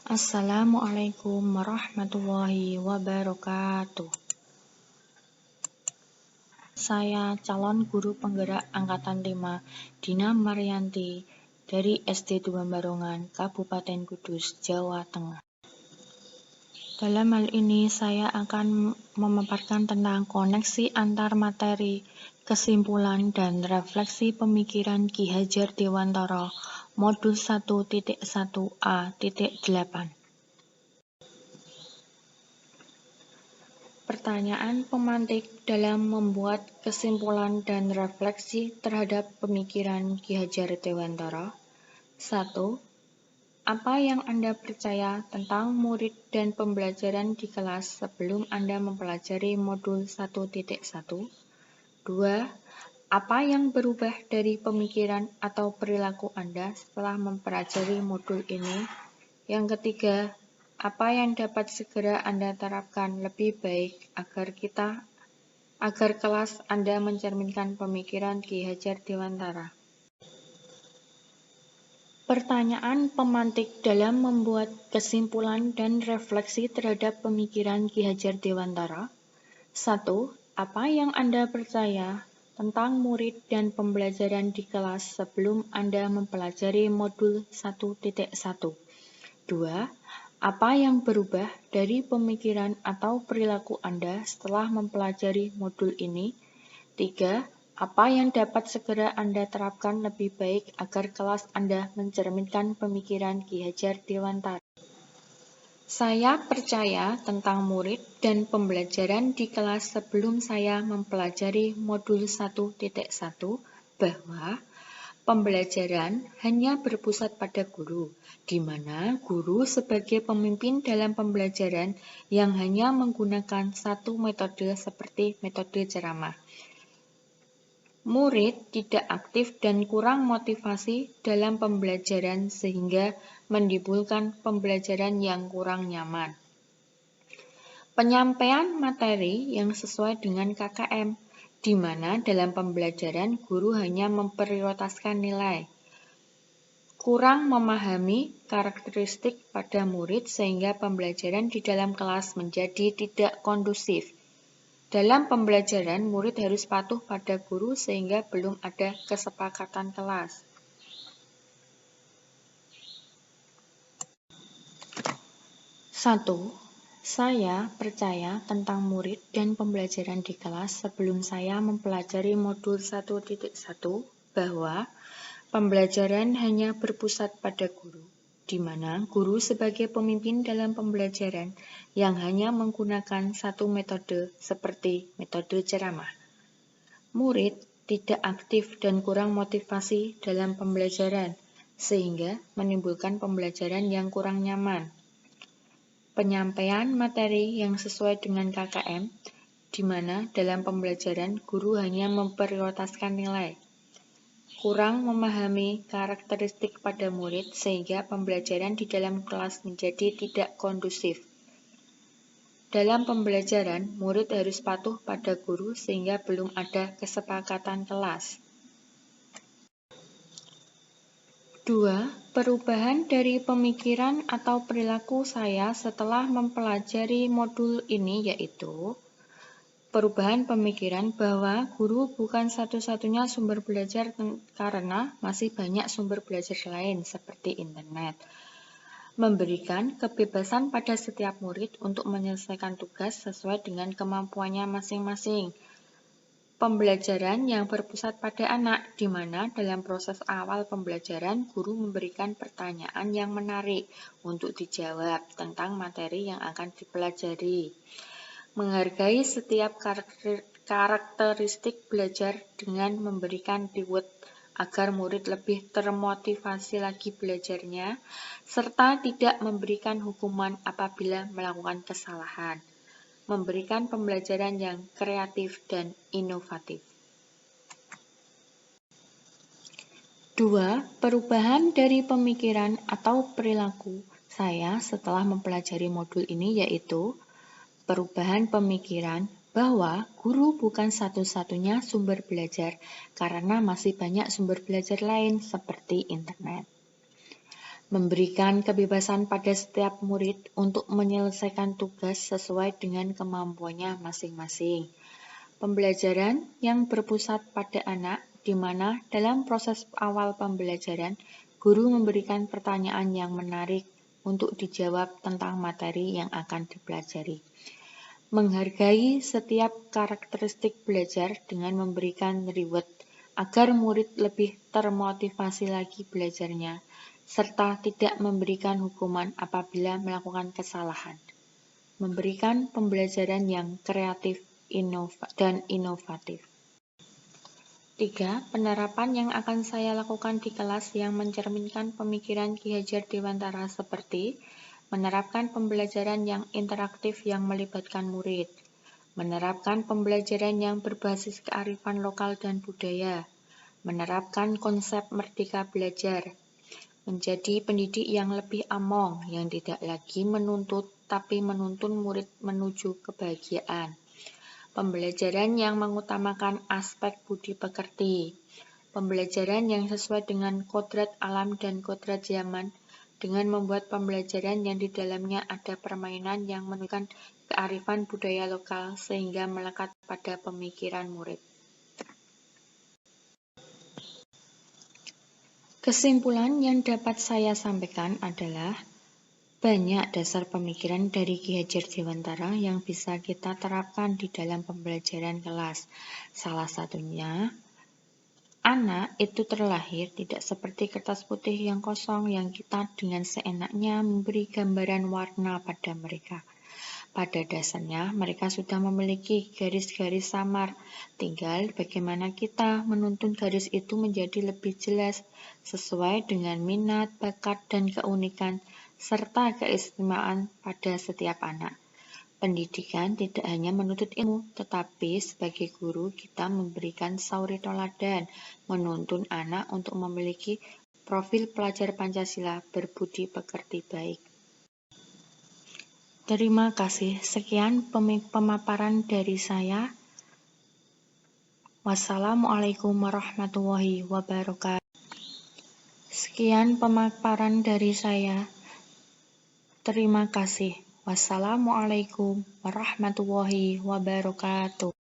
Assalamualaikum warahmatullahi wabarakatuh. Saya calon guru penggerak Angkatan 5 Dina Maryanti dari SD Tuban-Barongan, Kabupaten Kudus, Jawa Tengah. Dalam hal ini saya akan memaparkan tentang koneksi antar materi, kesimpulan, dan refleksi pemikiran Ki Hajar Dewantara, Modul 1.1a.8. Pertanyaan pemantik dalam membuat kesimpulan dan refleksi terhadap pemikiran Ki Hajar Dewantara. 1. Apa yang Anda percaya tentang murid dan pembelajaran di kelas sebelum Anda mempelajari modul 1.1? 2. Apa yang berubah dari pemikiran atau perilaku Anda setelah mempelajari modul ini? Yang ketiga, apa yang dapat segera Anda terapkan lebih baik agar kelas Anda mencerminkan pemikiran Ki Hajar Dewantara? Pertanyaan pemantik dalam membuat kesimpulan dan refleksi terhadap pemikiran Ki Hajar Dewantara. 1. Apa yang Anda percaya tentang murid dan pembelajaran di kelas sebelum Anda mempelajari modul 1.1? 2. Apa yang berubah dari pemikiran atau perilaku Anda setelah mempelajari modul ini? 3. Apa yang dapat segera Anda terapkan lebih baik agar kelas Anda mencerminkan pemikiran Ki Hajar Dewantara? Saya percaya tentang murid dan pembelajaran di kelas sebelum saya mempelajari modul 1.1 bahwa pembelajaran hanya berpusat pada guru, di mana guru sebagai pemimpin dalam pembelajaran yang hanya menggunakan satu metode seperti metode ceramah. Murid tidak aktif dan kurang motivasi dalam pembelajaran sehingga menimbulkan pembelajaran yang kurang nyaman. Penyampaian materi yang sesuai dengan KKM, di mana dalam pembelajaran guru hanya memprioritaskan nilai. Kurang memahami karakteristik pada murid sehingga pembelajaran di dalam kelas menjadi tidak kondusif. Dalam pembelajaran, murid harus patuh pada guru sehingga belum ada kesepakatan kelas. Satu, saya percaya tentang murid dan pembelajaran di kelas sebelum saya mempelajari modul 1.1 bahwa pembelajaran hanya berpusat pada guru, di mana guru sebagai pemimpin dalam pembelajaran yang hanya menggunakan satu metode seperti metode ceramah. Murid tidak aktif dan kurang motivasi dalam pembelajaran, sehingga menimbulkan pembelajaran yang kurang nyaman. Penyampaian materi yang sesuai dengan KKM, di mana dalam pembelajaran guru hanya memprioritaskan nilai. Kurang memahami karakteristik pada murid sehingga pembelajaran di dalam kelas menjadi tidak kondusif. Dalam pembelajaran, murid harus patuh pada guru sehingga belum ada kesepakatan kelas. 2. Perubahan dari pemikiran atau perilaku saya setelah mempelajari modul ini yaitu perubahan pemikiran bahwa guru bukan satu-satunya sumber belajar karena masih banyak sumber belajar lain seperti internet. Memberikan kebebasan pada setiap murid untuk menyelesaikan tugas sesuai dengan kemampuannya masing-masing. Pembelajaran yang berpusat pada anak, di mana dalam proses awal pembelajaran guru memberikan pertanyaan yang menarik untuk dijawab tentang materi yang akan dipelajari. Menghargai setiap karakteristik belajar dengan memberikan reward agar murid lebih termotivasi lagi belajarnya, serta tidak memberikan hukuman apabila melakukan kesalahan. Memberikan pembelajaran yang kreatif dan inovatif. 2. Perubahan dari pemikiran atau perilaku saya setelah mempelajari modul ini yaitu perubahan pemikiran bahwa guru bukan satu-satunya sumber belajar karena masih banyak sumber belajar lain seperti internet. memberikan kebebasan pada setiap murid untuk menyelesaikan tugas sesuai dengan kemampuannya masing-masing. Pembelajaran yang berpusat pada anak, di mana dalam proses awal pembelajaran, guru memberikan pertanyaan yang menarik untuk dijawab tentang materi yang akan dipelajari. Menghargai setiap karakteristik belajar dengan memberikan reward agar murid lebih termotivasi lagi belajarnya, serta tidak memberikan hukuman apabila melakukan kesalahan. Memberikan pembelajaran yang kreatif dan inovatif. 3. Penerapan yang akan saya lakukan di kelas yang mencerminkan pemikiran Ki Hajar Dewantara seperti menerapkan pembelajaran yang interaktif yang melibatkan murid, menerapkan pembelajaran yang berbasis kearifan lokal dan budaya, menerapkan konsep merdeka belajar, menjadi pendidik yang lebih among, yang tidak lagi menuntut tapi menuntun murid menuju kebahagiaan. Pembelajaran yang mengutamakan aspek budi pekerti. Pembelajaran yang sesuai dengan kodrat alam dan kodrat zaman, dengan membuat pembelajaran yang di dalamnya ada permainan yang menunjukkan kearifan budaya lokal sehingga melekat pada pemikiran murid. Kesimpulan yang dapat saya sampaikan adalah banyak dasar pemikiran dari Ki Hajar Dewantara yang bisa kita terapkan di dalam pembelajaran kelas. Salah satunya, anak itu terlahir tidak seperti kertas putih yang kosong yang kita dengan seenaknya memberi gambaran warna pada mereka. Pada dasarnya, mereka sudah memiliki garis-garis samar. Tinggal bagaimana kita menuntun garis itu menjadi lebih jelas, sesuai dengan minat, bakat, dan keunikan, serta keistimewaan pada setiap anak. Pendidikan tidak hanya menuntut ilmu, tetapi sebagai guru kita memberikan sauri toladan, menuntun anak untuk memiliki profil pelajar Pancasila berbudi pekerti baik. Terima kasih. Sekian pemaparan dari saya. Wassalamualaikum warahmatullahi wabarakatuh. Sekian pemaparan dari saya. Terima kasih. Wassalamualaikum warahmatullahi wabarakatuh.